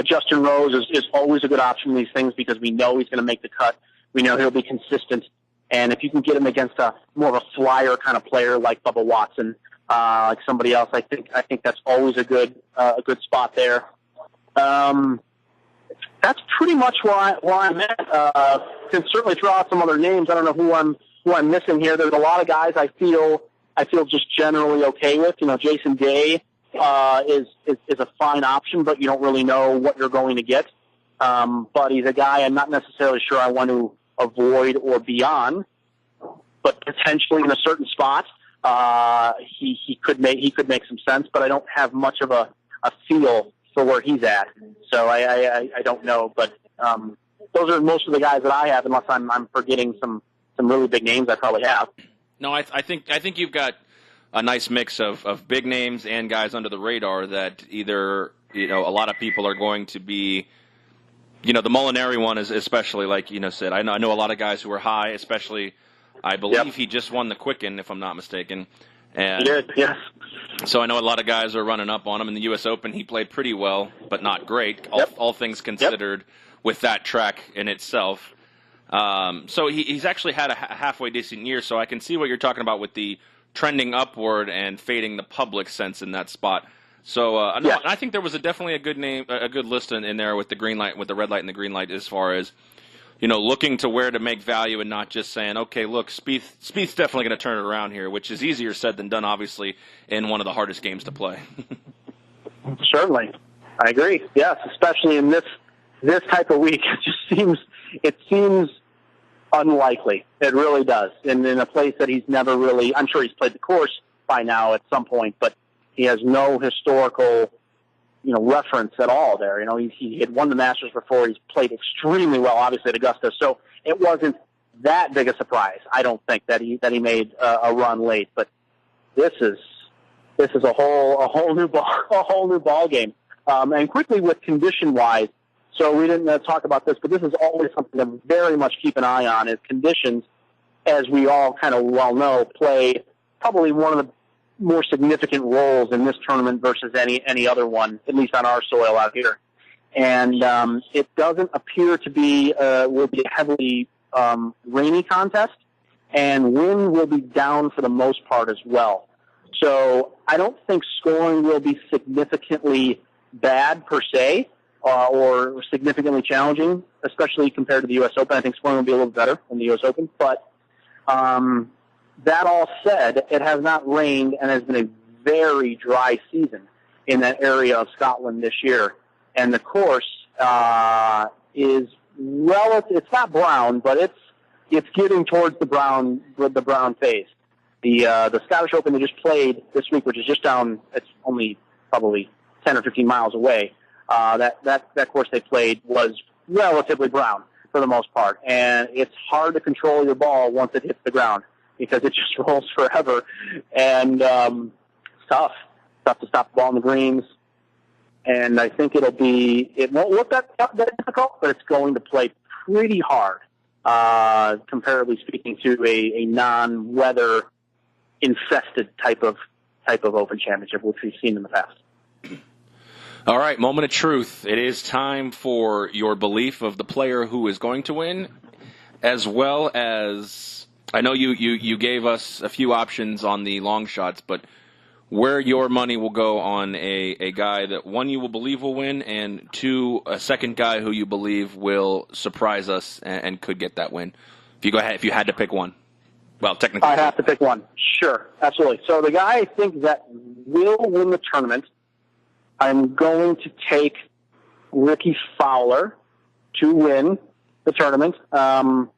Justin Rose is always a good option in these things because we know he's going to make the cut. We know he'll be consistent. And if you can get him against more of a flyer kind of player like Bubba Watson, like somebody else, I think that's always a good spot there. That's pretty much where I'm at. Can certainly throw out some other names. I don't know who I'm missing here. There's a lot of guys I feel just generally okay with. Jason Day is a fine option, but you don't really know what you're going to get. But he's a guy I'm not necessarily sure I want to avoid or be on, but potentially in a certain spot, he could make some sense. But I don't have much of a feel for where he's at, so I don't know. But those are most of the guys that I have, unless I'm forgetting some really big names I probably have. No, I think you've got a nice mix of big names and guys under the radar that either, a lot of people are going to be, the Molinari one is especially, like, said. I know a lot of guys who are high, especially, I believe he just won the Quicken, if I'm not mistaken. And he did, yes. So I know a lot of guys are running up on him. In the U.S. Open, he played pretty well, but not great, all things considered, with that track in itself. So he's actually had a halfway decent year, so I can see what you're talking about with the trending upward and fading the public sense in that spot. So I think there was definitely a good list in there with the green light, with the red light and the green light, as far as looking to where to make value and not just saying, okay, look, Spieth's definitely going to turn it around here, which is easier said than done, obviously, in one of the hardest games to play. Certainly, I agree. Yes, especially in this type of week, it seems unlikely. It really does. And in a place that he's never really, I'm sure he's played the course by now at some point, but he has no historical, reference at all there. He had won the Masters before. He's played extremely well, obviously, at Augusta. So it wasn't that big a surprise, I don't think, that he made a run late. But this is a whole new ball game. And quickly with condition-wise, so we didn't talk about this, but this is always something to very much keep an eye on, is conditions, as we all kind of well know, play probably one of the more significant roles in this tournament versus any other one, at least on our soil out here. And it doesn't appear to be will be a heavily rainy contest, and wind will be down for the most part as well. So I don't think scoring will be significantly bad per se, or significantly challenging, especially compared to the U.S. Open. I think scoring will be a little better than the U.S. Open, but that all said, it has not rained and has been a very dry season in that area of Scotland this year. And the course is relative. It's not brown, but it's getting towards the brown phase. The Scottish Open they just played this week, which is just down. It's only probably 10 or 15 miles away. That course they played was relatively brown for the most part, and it's hard to control your ball once it hits the ground because it just rolls forever, and it's tough to stop the ball in the greens. And I think it won't look that difficult, but it's going to play pretty hard, comparatively speaking to a non-weather infested type of Open Championship, which we've seen in the past. All right, moment of truth. It is time for your belief of the player who is going to win, as well as, I know you gave us a few options on the long shots, but where your money will go on a guy that, one, you will believe will win, and two, a second guy who you believe will surprise us and could get that win. If you had to pick one. Well, technically. I have to pick one. Sure, absolutely. So the guy I think that will win the tournament, I'm going to take Ricky Fowler to win the tournament. Odds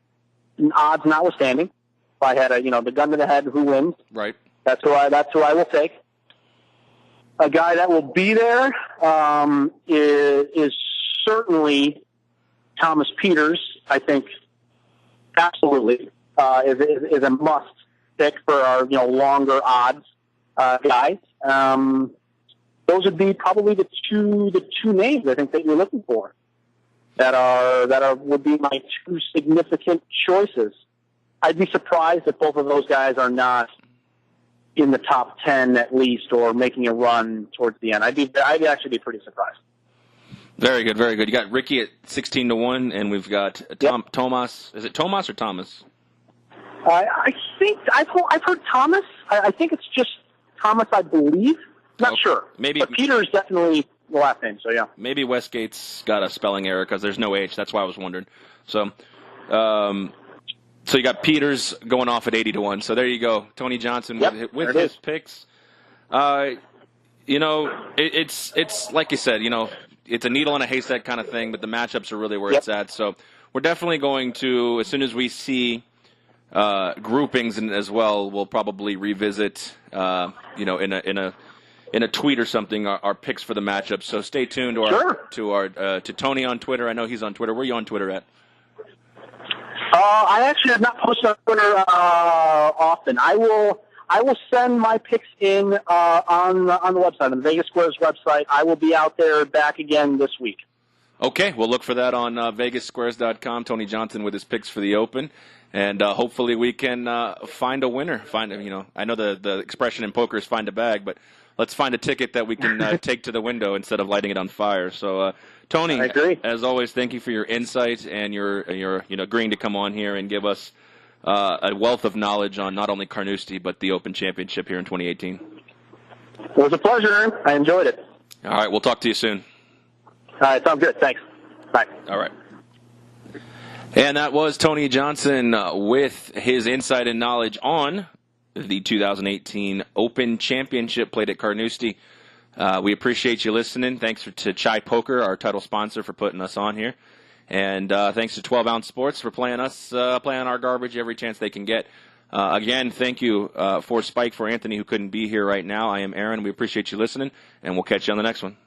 notwithstanding, if I had the gun to the head, who wins? Right. That's who I will take. A guy that will be there is certainly Thomas Pieters. I think absolutely is a must pick for our longer odds guys. Those would be probably the two names I think that you're looking for that would be my two significant choices. I'd be surprised if both of those guys are not in the top 10 at least, or making a run towards the end. I'd actually be pretty surprised. Very good, very good. You got Ricky at 16-1, and we've got Tomas. Is it Tomas or Thomas? I think I've heard Thomas. I think it's just Thomas, I believe. Not sure. Maybe, but Peter is definitely the last name, so yeah. Maybe Westgate's got a spelling error because there's no H. That's why I was wondering. So you got Peters going off at 80-1. So there you go. Tony Johnson with his picks. It's like you said, it's a needle in a haystack kind of thing, but the matchups are really where it's at. So we're definitely going to, as soon as we see groupings as well, we'll probably revisit, in a tweet or something, our picks for the matchups. So stay tuned to Tony on Twitter. I know he's on Twitter. Where are you on Twitter at? I actually have not posted on Twitter often. I will I will send my picks in on the website, on the Vegas Squares website. I will be out there back again this week. Okay, we'll look for that on vegassquares.com. Tony Johnson with his picks for the Open, and hopefully we can find a winner. I know the expression in poker is find a bag, but let's find a ticket that we can take to the window instead of lighting it on fire. So, Tony, I agree. As always, thank you for your insight and your agreeing to come on here and give us a wealth of knowledge on not only Carnoustie but the Open Championship here in 2018. It was a pleasure, Aaron. I enjoyed it. All right, we'll talk to you soon. All right, sounds good. Thanks. Bye. All right. And that was Tony Johnson with his insight and knowledge on the 2018 Open Championship played at Carnoustie. We appreciate you listening. Thanks to Chai Poker, our title sponsor, for putting us on here. And thanks to 12 Ounce Sports for playing our garbage every chance they can get. Again, thank you for Spike, for Anthony, who couldn't be here right now. I am Aaron. We appreciate you listening, and we'll catch you on the next one.